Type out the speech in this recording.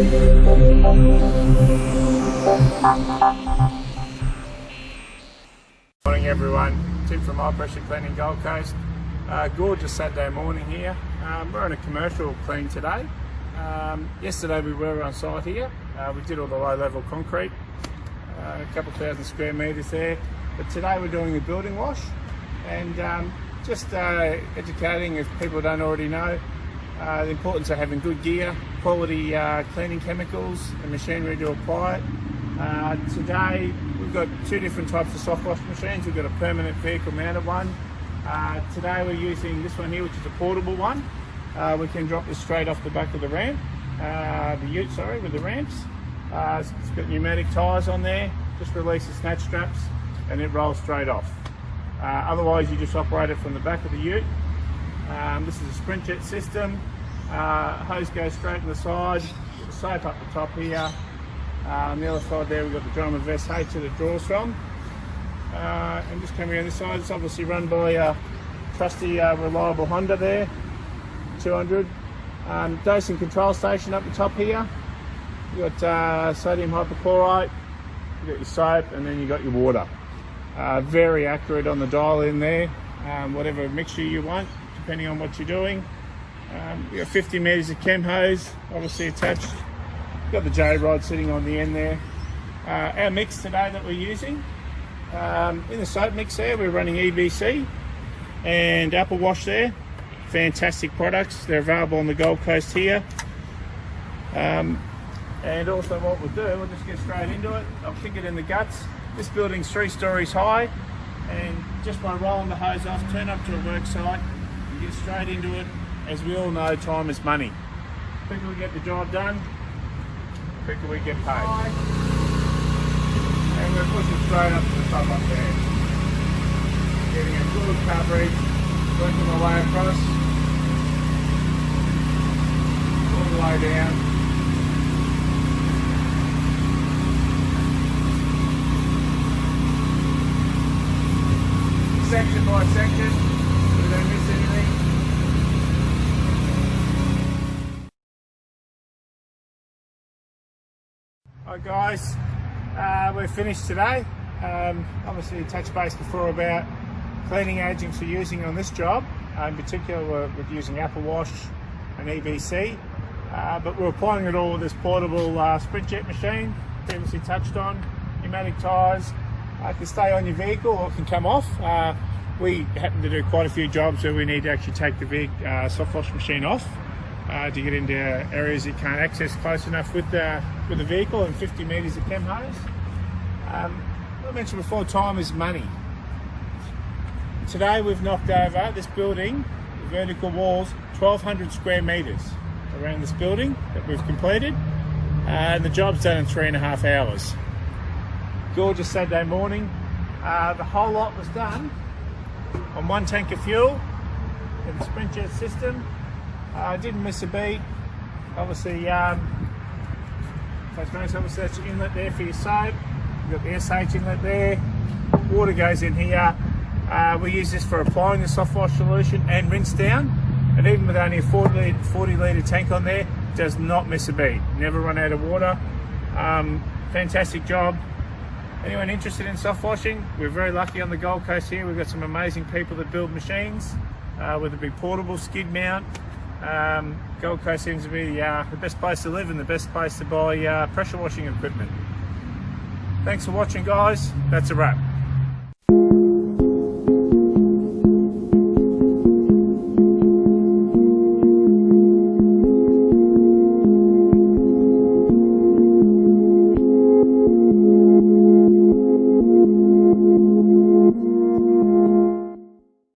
Morning everyone, Tim from High Pressure Cleaning Gold Coast. Gorgeous Saturday morning here. We're on a commercial clean today. Yesterday we were on site here. We did all the low level concrete, a couple thousand square metres there. But today we're doing a building wash and just educating, if people don't already know, the importance of having good gear, quality cleaning chemicals and machinery to apply it. Today we've got two different types of soft wash machines. We've got a permanent vehicle mounted one. Today we're using this one here, which is a portable one. We can drop this straight off the back of the ramp, the ute, sorry, with the ramps. It's got pneumatic tyres on there, just release the snatch straps and it rolls straight off. Otherwise you just operate it from the back of the ute. This is a sprintjett system. Hose goes straight to the side, the soap up the top here. On the other side there we've got the drum of SH that it draws from. And just coming around this side, it's obviously run by a trusty, reliable Honda there, 200. Dosing control station up the top here. You've got sodium hypochlorite, you've got your soap, and then you've got your water. Very accurate on the dial in there, whatever mixture you want, depending on what you're doing. You've got 50 metres of chem hose, obviously attached. You've got the J-rod sitting on the end there. Our mix today that we're using, in the soap mix there, we're running EBC and Apple Wash there. Fantastic products. They're available on the Gold Coast here. And also what we'll do, we'll just get straight into it. I'll kick it in the guts. This building's 3 stories high, and just by rolling the hose off, turn up to a work site, and get straight into it. As we all know, time is money. The quicker we get the job done, the quicker we get paid. And we're pushing straight up to the top up there. Getting a good coverage, working my way across, all the way down. Section by section, so we don't miss anything. Alright guys, we're finished today. Obviously touch base before about cleaning agents we're using on this job. In particular we're using Apple Wash and EBC, but we're applying it all with this portable sprintjett machine, previously touched on. Pneumatic tyres. It can stay on your vehicle or it can come off. We happen to do quite a few jobs where we need to actually take the big soft wash machine off to get into areas you can't access close enough with the vehicle and 50 metres of chem hose. I mentioned before, time is money. Today we've knocked over this building, the vertical walls, 1,200 square metres around this building that we've completed, and the job's done in 3.5 hours. Gorgeous Saturday morning. The whole lot was done on 1 tank of fuel in the sprintjett system. Didn't miss a beat. Obviously, obviously that's your inlet there for your soap. You've got the SH inlet there. Water goes in here. We use this for applying the soft wash solution and rinse down. And even with only a 40 litre tank on there, does not miss a beat. Never run out of water. Fantastic job. Anyone interested in soft washing, we're very lucky on the Gold Coast here. We've got some amazing people that build machines, whether it be portable, skid mount. Gold Coast seems to be the best place to live and the best place to buy pressure washing equipment. Thanks for watching guys, that's a wrap.